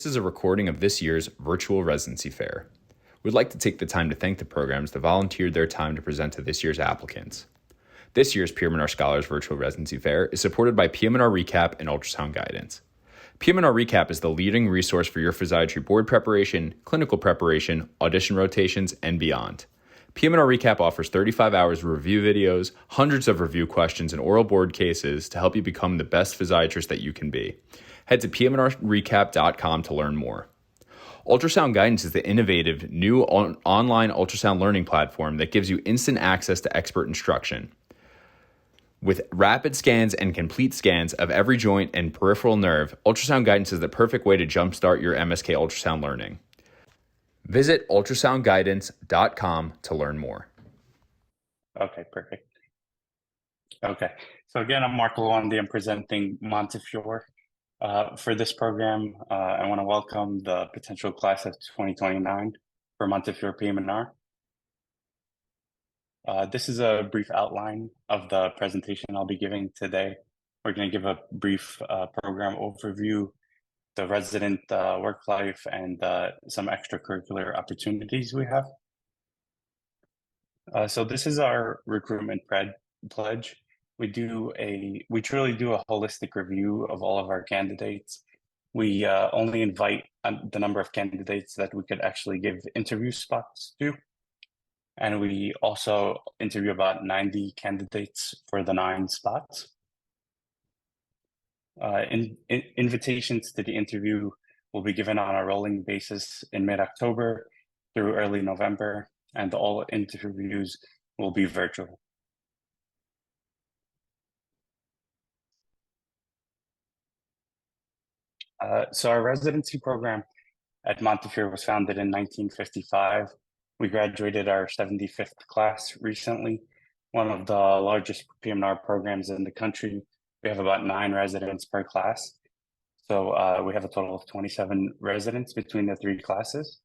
This is a recording of this year's Virtual Residency Fair. We'd like to take the time to thank the programs that volunteered their time to present to this year's applicants. This year's PM&R Scholars Virtual Residency Fair is supported by PM&R Recap and Ultrasound Guidance. PM&R Recap is the leading resource for your physiatry board preparation, clinical preparation, audition rotations, and beyond. PM&R Recap offers 35 hours of review videos, hundreds of review questions, and oral board cases to help you become the best physiatrist that you can be. Head to pmnrrecap.com to learn more. Ultrasound Guidance is the innovative new online ultrasound learning platform that gives you instant access to expert instruction. With rapid scans and complete scans of every joint and peripheral nerve, Ultrasound Guidance is the perfect way to jumpstart your MSK ultrasound learning. Visit ultrasoundguidance.com to learn more. Okay, perfect. Okay, so again, I'm Marco Lawandi. I'm presenting Montefiore. For this program, I want to welcome the potential class of 2029 for Montefiore PM&R. This is a brief outline of the presentation I'll be giving today. We're going to give a brief program overview, the resident work life, and some extracurricular opportunities we have. So this is our recruitment pledge. We truly do a holistic review of all of our candidates. We only invite the number of candidates that we could actually give interview spots to. And we also interview about 90 candidates for the 9 spots. Invitations to the interview will be given on a rolling basis in mid-October through early November, and all interviews will be virtual. So our residency program at Montefiore was founded in 1955. We graduated our 75th class recently, one of the largest PM&R programs in the country. We have about 9 residents per class. So we have a total of 27 residents between the 3 classes.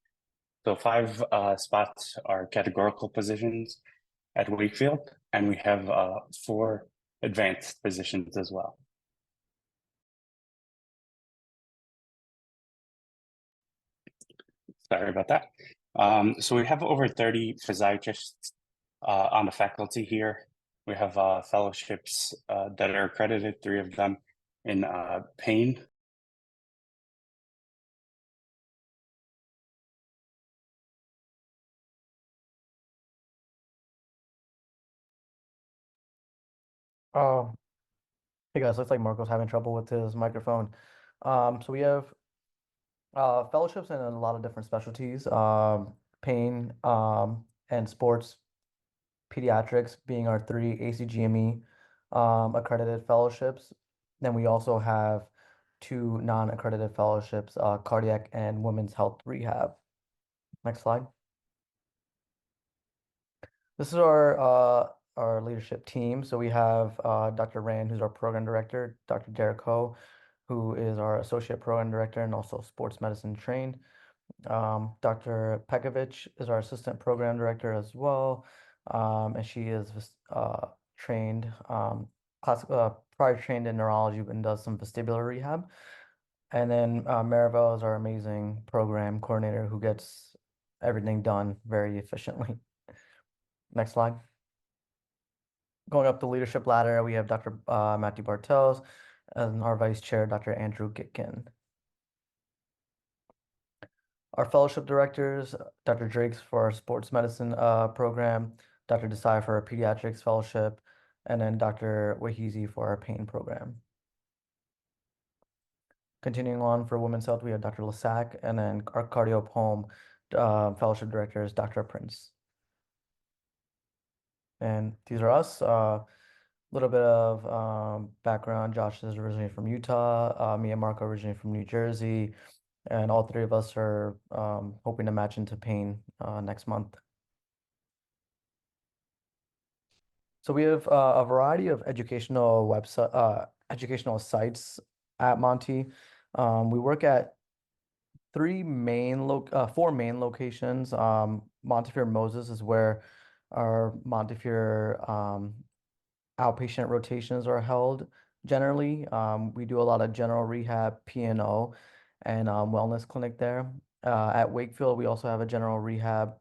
So 5 spots are categorical positions at Wakefield, and we have 4 advanced positions as well. Sorry about that. So we have over 30 physiatrists on the faculty here. We have fellowships that are accredited, 3 of them in pain. Hey guys, looks like Marco's having trouble with his microphone. So we have fellowships in a lot of different specialties, pain and sports, pediatrics being our 3 ACGME accredited fellowships. Then we also have 2 non-accredited fellowships, cardiac and women's health rehab. Next slide. This is our leadership team. So we have Dr. Rand, who's our program director, Dr. Derek Ho, who is our associate program director and also sports medicine trained. Dr. Pekovic is our assistant program director as well, and she is trained, prior trained in neurology and does some vestibular rehab. And then Maribel is our amazing program coordinator who gets everything done very efficiently. Next slide. Going up the leadership ladder, we have Dr. Matthew Bartels and our vice chair, Dr. Andrew Gitkin. Our fellowship directors, Dr. Drakes for our sports medicine program, Dr. Desai for our pediatrics fellowship, and then Dr. Wahizi for our pain program. Continuing on for women's health, we have Dr. Lasak, and then our cardio pulm fellowship director is Dr. Prince. And these are us. Little bit of background. Josh is originally from Utah. Me and Marco originally from New Jersey, and all 3 of us are hoping to match into pain next month. So we have a variety of educational sites at Monty. We work at 4 main locations. Montefiore Moses is where our Montefiore outpatient rotations are held generally. We do a lot of general rehab, P&O, and wellness clinic there. At Wakefield, we also have a general rehab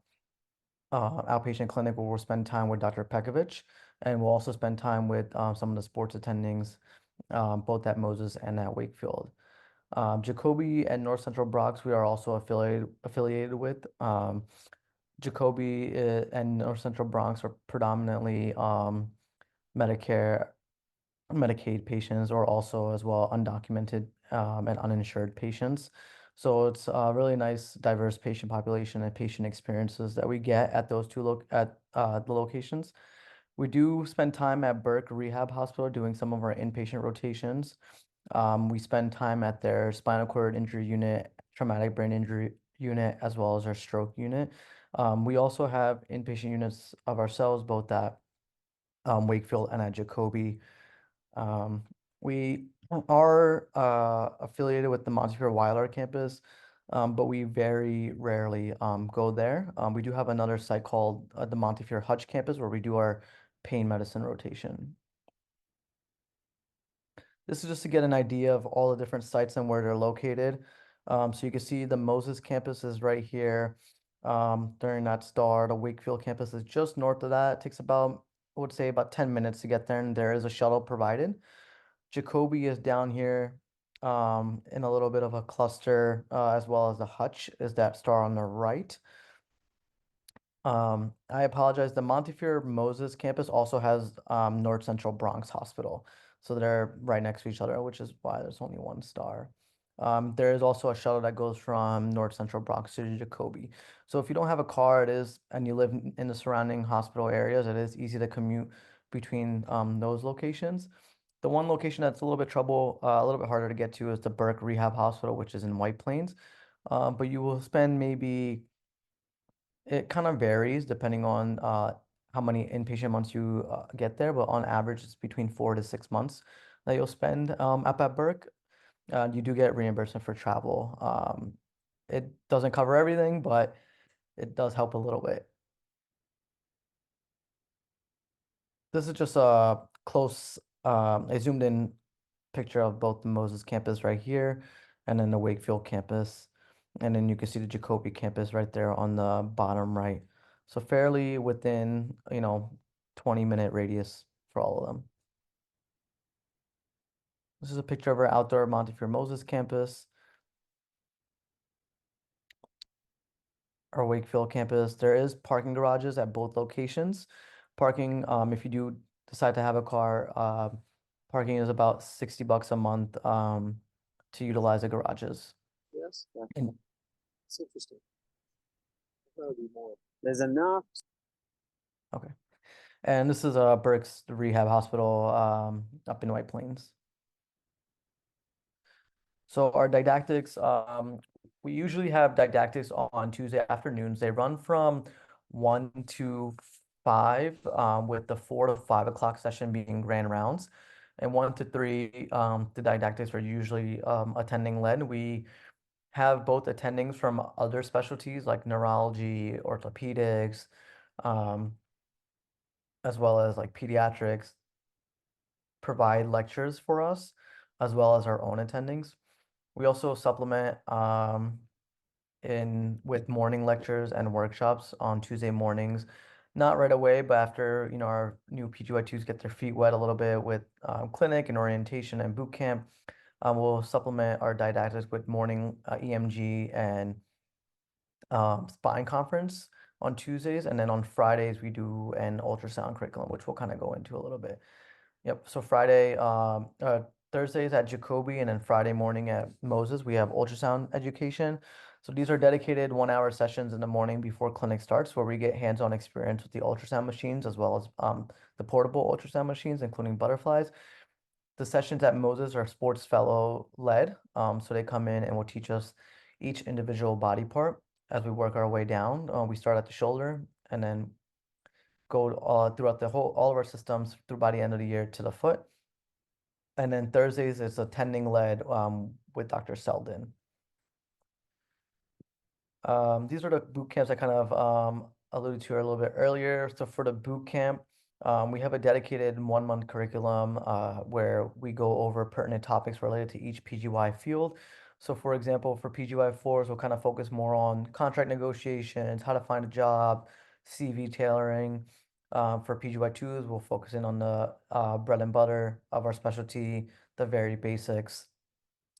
outpatient clinic where we'll spend time with Dr. Pekovich, and we'll also spend time with some of the sports attendings, both at Moses and at Wakefield. Jacoby and North Central Bronx, we are also affiliated with. Jacoby and North Central Bronx are predominantly Medicare, Medicaid patients, or also as well undocumented and uninsured patients. So it's a really nice, diverse patient population and patient experiences that we get at those the locations. We do spend time at Burke Rehab Hospital doing some of our inpatient rotations. We spend time at their spinal cord injury unit, traumatic brain injury unit, as well as our stroke unit. We also have inpatient units of ourselves, both at Wakefield and at Jacoby. We are affiliated with the Montefiore Weiler campus, but we very rarely go there. We do have another site called the Montefiore Hutch campus where we do our pain medicine rotation. This is just to get an idea of all the different sites and where they're located. So you can see the Moses campus is right here during that star. The Wakefield campus is just north of that. It takes about, I would say, about 10 minutes to get there, and there is a shuttle provided. Jacoby is down here in a little bit of a cluster, as well as the Hutch is that star on the right. I apologize. The Montefiore Moses campus also has North Central Bronx Hospital. So they're right next to each other, which is why there's only one star. There is also a shuttle that goes from North Central Bronx to Jacoby. So if you don't have a car, and you live in the surrounding hospital areas, it is easy to commute between those locations. The one location that's a little bit harder to get to is the Burke Rehab Hospital, which is in White Plains. But you will spend it kind of varies depending on how many inpatient months you get there, but on average, it's between 4 to 6 months that you'll spend up at Burke. You do get reimbursement for travel. It doesn't cover everything, but it does help a little bit. This is just a a zoomed in picture of both the Moses campus right here and then the Wakefield campus. And then you can see the Jacoby campus right there on the bottom right. So fairly within, 20-minute radius for all of them. This is a picture of our outdoor Montefiore Moses campus. Our Wakefield campus. There is parking garages at both locations. Parking, if you do decide to have a car, parking is about $60 a month to utilize the garages. Yes, And that's interesting. That'll be more. There's enough. okay. And this is Burke's Rehab Hospital up in White Plains. So our didactics, we usually have didactics on Tuesday afternoons. They run from 1 to 5, with the 4 to 5 o'clock session being grand rounds. And 1 to 3, the didactics are usually attending led. We have both attendings from other specialties like neurology, orthopedics, as well as like pediatrics, provide lectures for us, as well as our own attendings. We also supplement in with morning lectures and workshops on Tuesday mornings. Not right away, but after, our new PGY2s get their feet wet a little bit with clinic and orientation and boot camp, we'll supplement our didactics with morning EMG and spine conference on Tuesdays. And then on Fridays, we do an ultrasound curriculum, which we'll kind of go into a little bit. Yep. So Thursdays at Jacoby, and then Friday morning at Moses, we have ultrasound education. So these are dedicated 1-hour sessions in the morning before clinic starts, where we get hands-on experience with the ultrasound machines, as well as the portable ultrasound machines, including butterflies. The sessions at Moses are sports fellow led. So they come in and will teach us each individual body part as we work our way down. We start at the shoulder and then go throughout all of our systems through by the end of the year to the foot. And then Thursdays is attending led with Dr. Selden. These are the boot camps I kind of alluded to a little bit earlier. So for the boot camp, we have a dedicated 1-month curriculum where we go over pertinent topics related to each PGY field. So for example, for PGY4s, we'll kind of focus more on contract negotiations, how to find a job, CV tailoring. For PGY2s, we'll focus in on the bread and butter of our specialty, the very basics.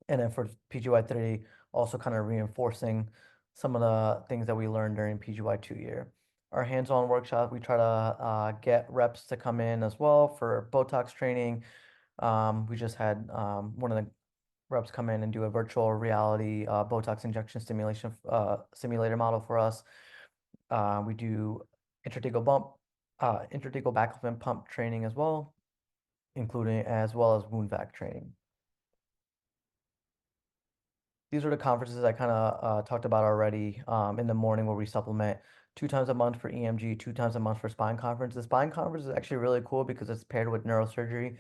And then for PGY3, also kind of reinforcing some of the things that we learned during PGY2 year. Our hands-on workshop, we try to get reps to come in as well for Botox training. We just had one of the reps come in and do a virtual reality Botox injection stimulation simulator model for us. We do intrathecal backflip pump training as well, including as well as wound vac training. These are the conferences I kind of talked about already in the morning where we supplement 2 times a month for EMG, 2 times a month for spine conference. The spine conference is actually really cool because it's paired with neurosurgery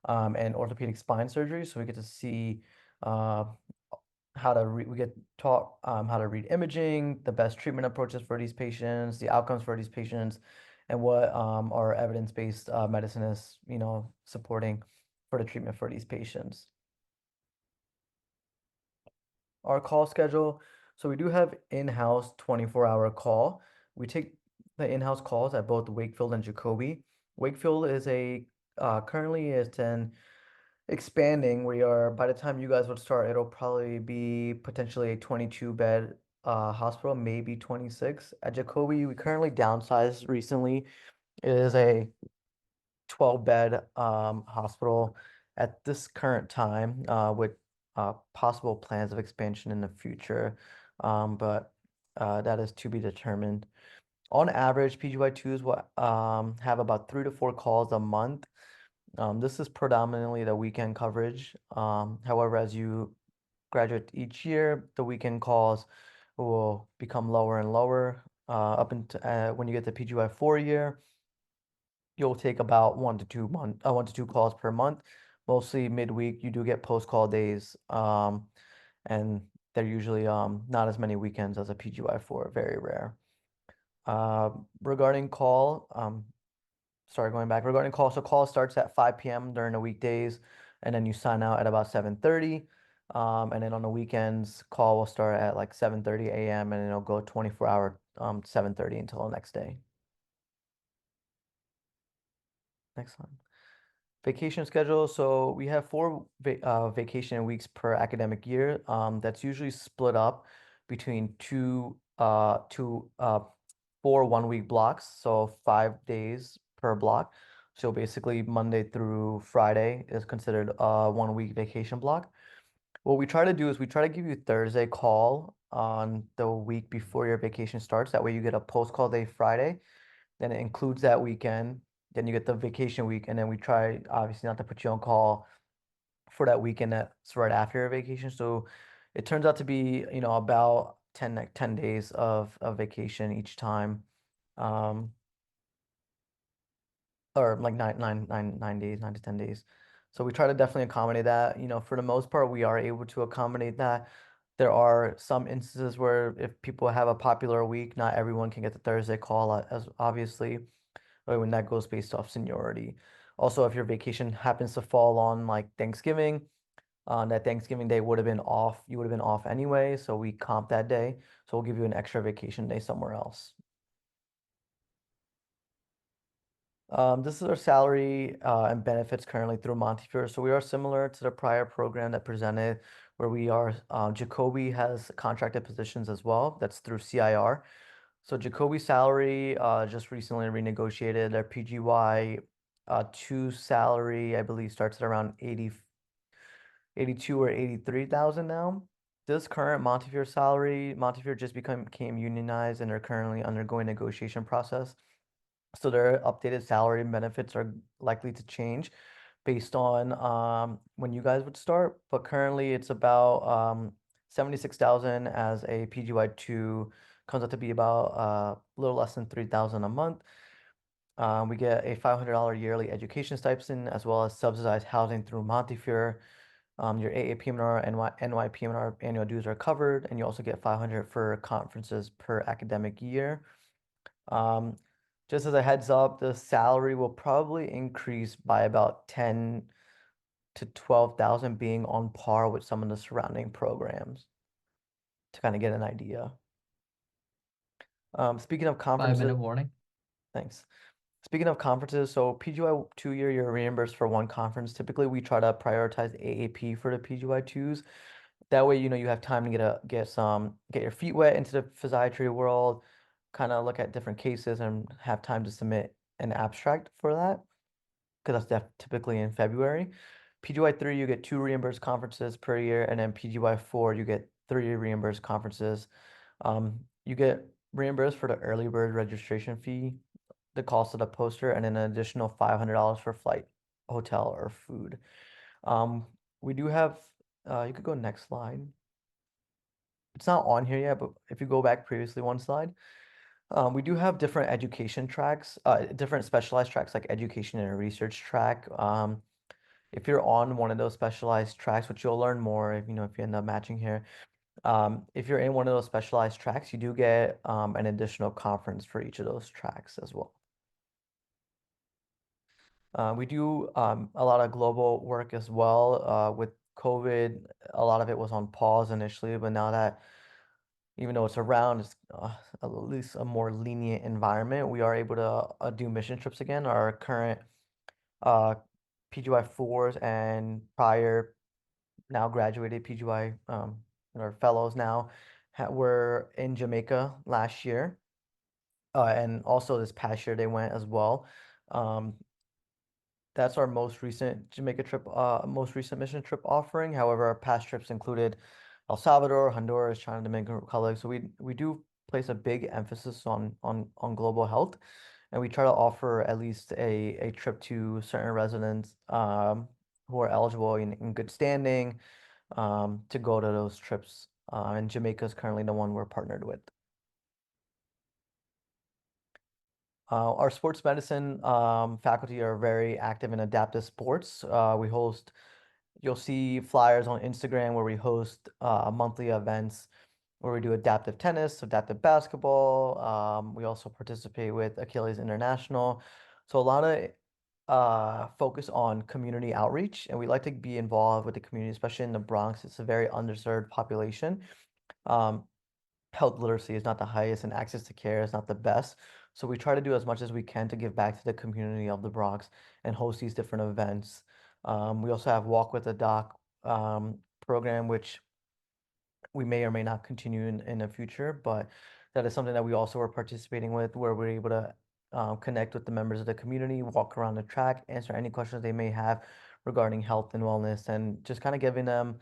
and orthopedic spine surgery. So we get to see we get taught how to read imaging, the best treatment approaches for these patients, the outcomes for these patients, and what our evidence-based medicine is, supporting for the treatment for these patients. Our call schedule. So we do have in-house 24-hour call. We take the in-house calls at both Wakefield and Jacobi. Wakefield is currently is an expanding. By the time you guys would start, it'll probably be potentially a 22-bed hospital, maybe 26. At Jacobi, we currently downsized recently. It is a 12-bed hospital at this current time with possible plans of expansion in the future, but that is to be determined. On average, PGY2s will have about 3 to 4 calls a month. This is predominantly the weekend coverage. However, as you graduate each year, the weekend calls will become lower and lower. Up until when you get to PGY4 year, you'll take about 1 to 2 calls per month. Mostly midweek, you do get post-call days, and they're usually not as many weekends as a PGY4, very rare. Regarding call, so call starts at 5 p.m. during the weekdays, and then you sign out at about 7:30. And then on the weekends, call will start at like 7:30 a.m. and it'll go 24-hour, 7:30 until the next day. Next one. Vacation schedule. So we have 4 vacation weeks per academic year. That's usually split up between 4 1-week blocks, so 5 days per block. So basically Monday through Friday is considered a 1-week vacation block. What we try to do is we try to give you Thursday call on the week before your vacation starts. That way you get a post-call day Friday. Then it includes that weekend. Then you get the vacation week, and then we try obviously not to put you on call for that weekend that's right after your vacation. So it turns out to be, about 10 days of vacation each time. Or like 9 days, 9 to 10 days. So we try to definitely accommodate that. For the most part, we are able to accommodate that. There are some instances where if people have a popular week, not everyone can get the Thursday call as obviously, but when that goes based off seniority. Also, if your vacation happens to fall on like Thanksgiving, that Thanksgiving day would have been off. You would have been off anyway, so we comp that day. So we'll give you an extra vacation day somewhere else. This is our salary and benefits currently through Montefiore. So we are similar to the prior program that presented, where we are. Jacobi has contracted positions as well. That's through CIR. So Jacobi salary just recently renegotiated. Their PGY 2 salary, I believe, starts at around 82 or 83,000 now. This current Montefiore salary, Montefiore just became unionized and are currently undergoing negotiation process. So their updated salary and benefits are likely to change based on when you guys would start. But currently it's about 76,000 as a PGY2, comes out to be about a little less than 3,000 a month. We get a $500 yearly education stipend as well as subsidized housing through Montefiore. Your AAPM&R and NYPM&R annual dues are covered, and you also get 500 for conferences per academic year. Just as a heads up, the salary will probably increase by about 10 to 12,000, being on par with some of the surrounding programs to kind of get an idea. Speaking of conferences, 5-minute warning. thanks. Speaking of conferences, so PGY 2-year, you're reimbursed for one conference. Typically, we try to prioritize AAP for the PGY 2s. That way, you have time to get your feet wet into the physiatry world, kind of look at different cases and have time to submit an abstract for that, because that's typically in February. PGY 3, you get 2 reimbursed conferences per year, and then PGY 4, you get 3 reimbursed conferences. You get reimbursed for the early bird registration fee, the cost of the poster, and then an additional $500 for flight, hotel, or food. We do have, you could go next slide. It's not on here yet, but if you go back previously one slide, we do have different education tracks, different specialized tracks like education and research track. If you're on one of those specialized tracks, which you'll learn more if you end up matching here. If you're in one of those specialized tracks, you do get an additional conference for each of those tracks as well. We do a lot of global work as well. With COVID, a lot of it was on pause initially, but now that, even though it's around, it's at least a more lenient environment, we are able to do mission trips again. Our current PGY 4s and prior now graduated PGY or fellows now were in Jamaica last year. And also this past year they went as well. That's our most recent Jamaica trip, most recent mission trip offering. However, our past trips included El Salvador, Honduras, China, Dominican Republic. So we do place a big emphasis on global health, and we try to offer at least a trip to certain residents who are eligible in good standing to go to those trips. And Jamaica is currently the one we're partnered with. Our sports medicine faculty are very active in adaptive sports. You'll see flyers on Instagram where we host monthly events where we do adaptive tennis, adaptive basketball. We also participate with Achilles International. So a lot of focus on community outreach, and we like to be involved with the community, especially in the Bronx. It's a very underserved population. Health literacy is not the highest, and access to care is not the best. So we try to do as much as we can to give back to the community of the Bronx and host these different events. We also have Walk with a Doc program, which we may or may not continue in the future, but that is something that we also are participating with, where we're able to connect with the members of the community, walk around the track, answer any questions they may have regarding health and wellness, and just kind of giving them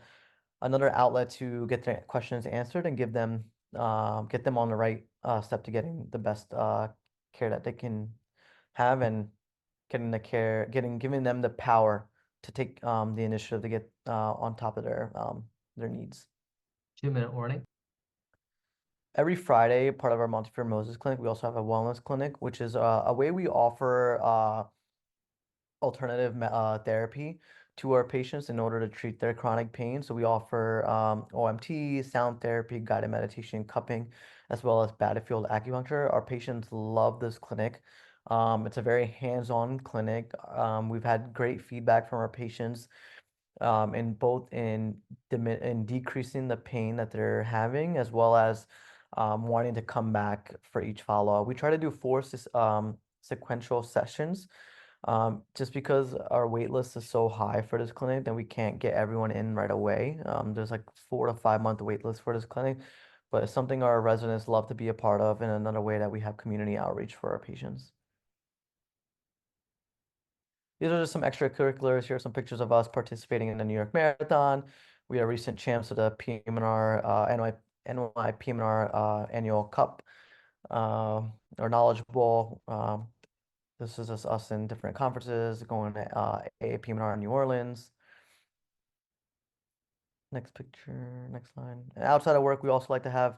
another outlet to get their questions answered and get them on the right step to getting the best care that they can have, and giving them the power to take the initiative to get on top of their needs. 2-minute warning. Every Friday, part of our Montefiore Moses Clinic, we also have a wellness clinic, which is a way we offer alternative therapy to our patients in order to treat their chronic pain. So we offer OMT, sound therapy, guided meditation, cupping, as well as battlefield acupuncture. Our patients love this clinic. It's a very hands-on clinic. We've had great feedback from our patients in decreasing the pain that they're having, as well as wanting to come back for each follow-up. We try to do 4 sequential sessions. Just because our wait list is so high for this clinic, then we can't get everyone in right away. There's like 4 to 5 month wait list for this clinic, but it's something our residents love to be a part of, and another way that we have community outreach for our patients. These are just some extracurriculars. Here are some pictures of us participating in the New York Marathon. We are recent champs of the PM&R NY PM&R Annual Cup or Knowledge Bowl. This is just us in different conferences, going to PM&R in New Orleans. Next picture, next line. And outside of work, we also like to have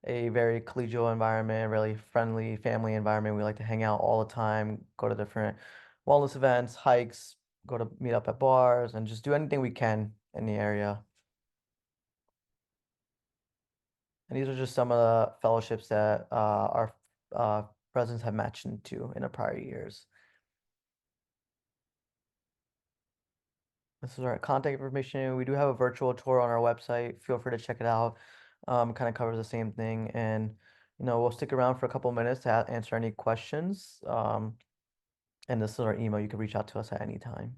a very collegial environment, really friendly family environment. We like to hang out all the time, go to different wellness events, hikes, go to meet up at bars, and just do anything we can in the area. And these are just some of the fellowships that our presidents have matched into in the prior years. This is our contact information. We do have a virtual tour on our website. Feel free to check it out. Kind of covers the same thing, and we'll stick around for a couple minutes to answer any questions. And this is our email. You can reach out to us at any time.